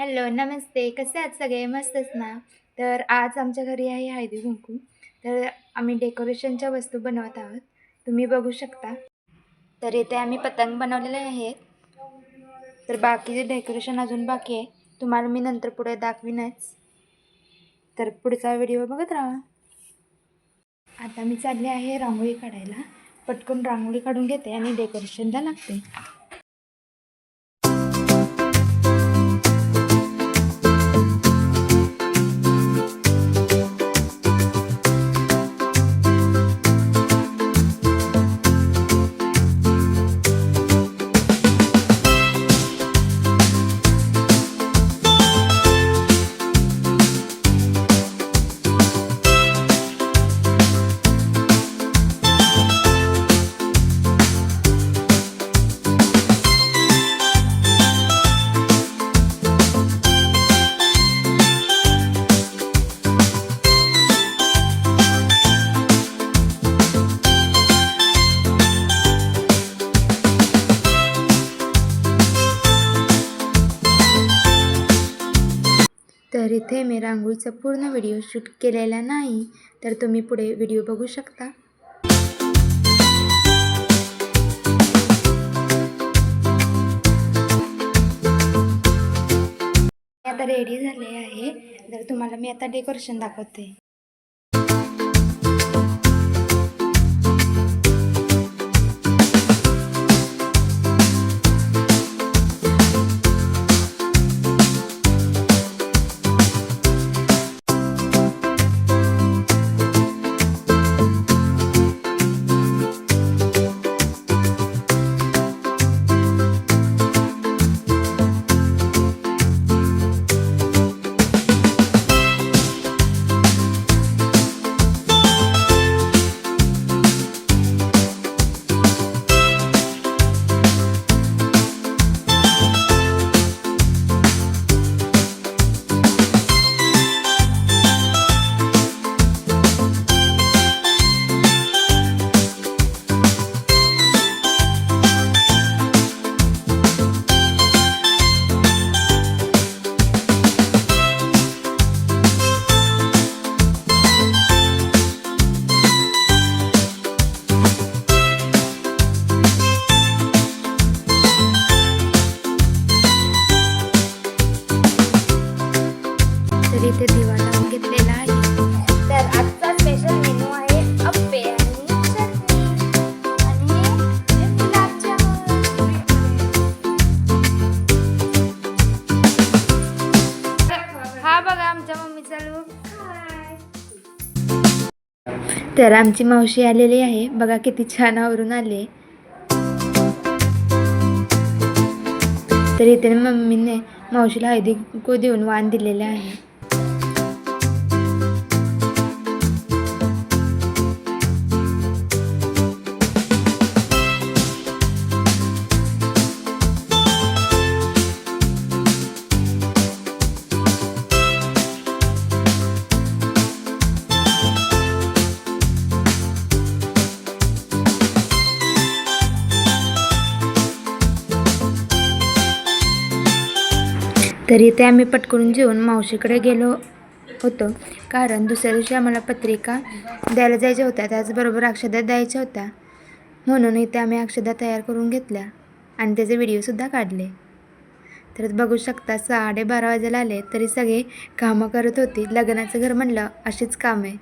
Hello, नमस्ते. कसे आहात सगळे? मस्तच ना? तर आज आमच्या घरी आहे हळदी-कुंकू. तर आम्ही डेकोरेशनच्या वस्तू बनवत आहोत. तुम्ही बघू शकता. तर इथे आम्ही पतंग बनवलेले आहेत. तर बाकीचे डेकोरेशन अजून बाकी आहे. तुम्हाला मी नंतर पुढे दाखवीनच. तर पुढचा व्हिडिओ बघत राहा. आता मी चालले आहे रांगोळी काढायला. पटकन रांगोळी काढून घेते आणि डेकोरेशनला लागते. तर इथे मी रांगोळीचा पूर्ण व्हिडिओ शूट केलेला नाही, तर तुम्ही पुढे व्हिडिओ बघू शकता. आता रेडी झाले आहे. तर तुम्हाला मी आता डेकोरेशन दाखवते. तर इथे दिवा लावून घेतलेला आहे. तर आजचा स्पेशल मेनू आहे अप्पे आणि चटणी आणि गुलाबजामुन. हा बघा आमच्या मम्मीचा लूक. तर आमची मावशी आलेली आहे. बघा किती छान आवरून आले. तर इथे मम्मीने मावशीला हळदी कुंकू देऊन वाण दिलेले आहे. तर इथे आम्ही पटकन जेवून मावशीकडे गेलो होतो, कारण दुसऱ्या दिवशी आम्हाला पत्रिका द्यायला जायच्या होत्या. त्याचबरोबर अक्षदा द्यायच्या होत्या. म्हणून इथे आम्ही अक्षदा तयार करून घेतल्या आणि त्याचे व्हिडिओसुद्धा काढले. तर बघू शकता 12:30 वाजायला आले तरी सगळे कामं करत होती. लग्नाचं घर म्हणलं अशीच काम आहे.